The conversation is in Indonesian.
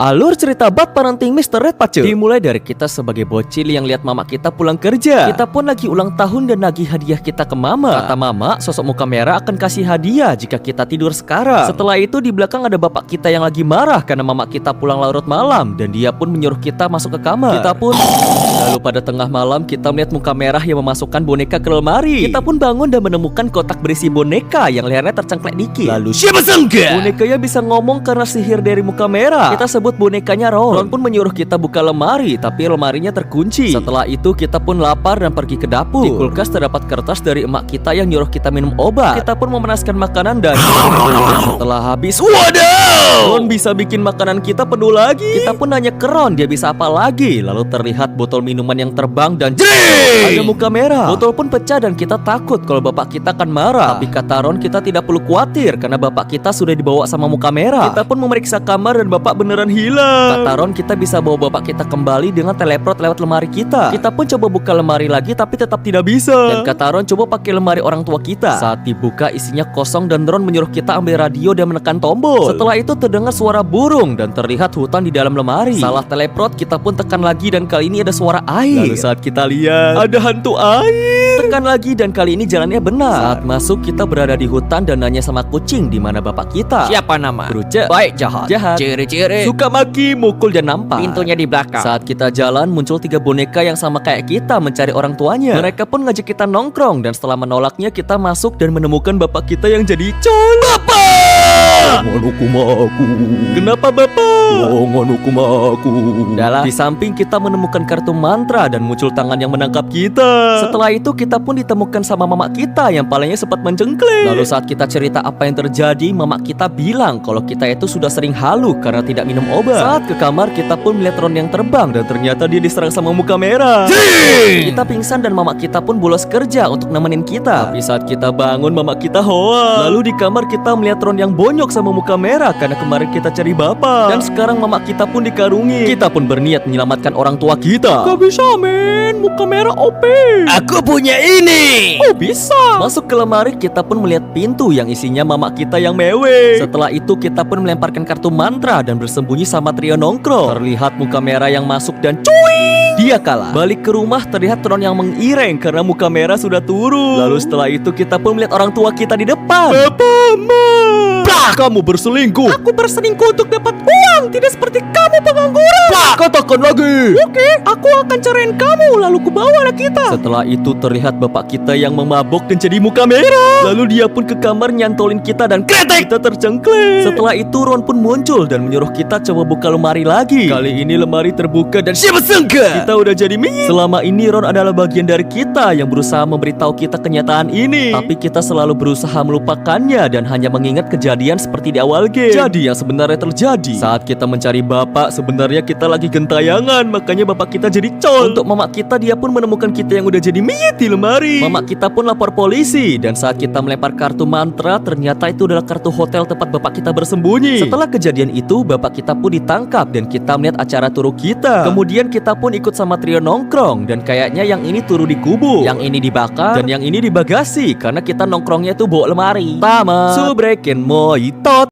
Alur cerita Bad Parenting Mr. Red Pacu dimulai dari kita sebagai bocil yang lihat mama kita pulang kerja. Kita pun lagi ulang tahun dan nagih hadiah kita ke mama. Kata mama, sosok muka merah akan kasih hadiah jika kita tidur sekarang. Setelah itu di belakang ada bapak kita yang lagi marah karena mama kita pulang larut malam dan dia pun menyuruh kita masuk ke kamar. Kita pun lalu pada tengah malam kita melihat muka merah yang memasukkan boneka ke lemari. Kita pun bangun dan menemukan kotak berisi boneka yang lehernya tercengklek dikit. Lalu siapa sangka bonekanya bisa ngomong karena sihir dari muka merah. Kita sebut bonekanya Ron. Ron pun menyuruh kita buka lemari, tapi lemarinya terkunci. Setelah itu kita pun lapar dan pergi ke dapur. Di kulkas terdapat kertas dari emak kita yang nyuruh kita minum obat. Kita pun memanaskan makanan dan setelah habis, wadaw! Ron bisa bikin makanan kita penuh lagi. Kita pun nanya ke Ron, dia bisa apa lagi? Lalu terlihat botol minuman yang terbang dan ada muka merah. Botol pun pecah dan kita takut kalau bapak kita akan marah. Tapi kata Ron, kita tidak perlu khawatir karena bapak kita sudah dibawa sama muka merah. Kita pun memeriksa kamar dan bapak beneran hilang. Kata Ron, kita bisa bawa bapak kita kembali dengan teleprot lewat lemari kita. Kita pun coba buka lemari lagi tapi tetap tidak bisa. Dan kata Ron, coba pakai lemari orang tua kita. Saat dibuka isinya kosong dan Ron menyuruh kita ambil radio dan menekan tombol. Setelah itu terdengar suara burung dan terlihat hutan di dalam lemari. Salah teleprot, kita pun tekan lagi dan kali ini ada suara air. Lalu saat kita lihat ada hantu air. Tekan lagi dan kali ini jalannya benar. Saat masuk kita berada di hutan dan nanya sama kucing di mana bapak kita. Siapa nama? Berucap Baik, jahat. Jahat. Ciri-ciri Suka maki, mukul dan nampar. pintunya di belakang. Saat kita jalan muncul 3 boneka yang sama kayak kita mencari orang tuanya. Mereka pun ngajak kita nongkrong dan setelah menolaknya kita masuk dan menemukan bapak kita yang jadi col. Bapak! Jangan hukum aku. Kenapa bapak? Jangan hukum aku. Dalam di samping kita menemukan kartu mantra dan muncul tangan yang menangkap kita. Setelah itu kita pun ditemukan sama mama kita yang palanya sempat mencengklek. Lalu saat kita cerita apa yang terjadi, mama kita bilang kalau kita itu sudah sering halu karena tidak minum obat. Saat ke kamar kita pun melihat Ron yang terbang dan ternyata dia diserang sama muka merah. Kita pingsan dan mama kita pun bolos kerja untuk nemenin kita. Tapi saat kita bangun mama kita hoa. Lalu di kamar kita melihat Ron yang bonyok sama muka merah karena kemarin kita cari bapak. Dan sekarang mama kita pun dikarungi. Kita pun berniat menyelamatkan orang tua kita. Gak bisa men, muka merah OP. Aku punya ini. Oh bisa. Masuk ke lemari kita pun melihat pintu yang isinya mama kita yang mewek. Setelah itu kita pun melemparkan kartu mantra dan bersembunyi sama trio nongkrong. Terlihat muka merah yang masuk dan cuy, dia kalah. Balik ke rumah terlihat Ron yang mengireng karena muka merah sudah turun. Lalu setelah itu kita pun melihat orang tua kita di depan. Bapak, ma. Kamu berselingkuh. Aku berselingkuh untuk dapat uang, tidak seperti kamu pengangguran. Katakan lagi. Oke, aku akan cerain kamu lalu kubawa anak kita. Setelah itu terlihat bapak kita yang memabok dan jadi muka merah. Lalu dia pun ke kamar nyantolin kita dan kretek. Kita tercengklek. Setelah itu Ron pun muncul dan menyuruh kita coba buka lemari lagi. Kali ini lemari terbuka dan siapa sangka kita udah jadi mie. Selama ini Ron adalah bagian dari kita yang berusaha memberitahu kita kenyataan ini. Tapi kita selalu berusaha melupakannya dan hanya mengingat kejadian seperti di awal game. Jadi yang sebenarnya terjadi saat kita mencari bapak, sebenarnya kita lagi gentayangan, makanya bapak kita jadi col. Untuk mama kita, dia pun menemukan kita yang udah jadi mayat di lemari. Mama kita pun lapor polisi dan saat kita melempar kartu mantra, ternyata itu adalah kartu hotel tempat bapak kita bersembunyi. Setelah kejadian itu, bapak kita pun ditangkap dan kita melihat acara turu kita. Kemudian kita pun ikut sama trio nongkrong dan kayaknya yang ini turu di kubu, yang ini dibakar dan yang ini di bagasi karena kita nongkrongnya tuh bawa lemari. Tamat. Subrekin moi tot.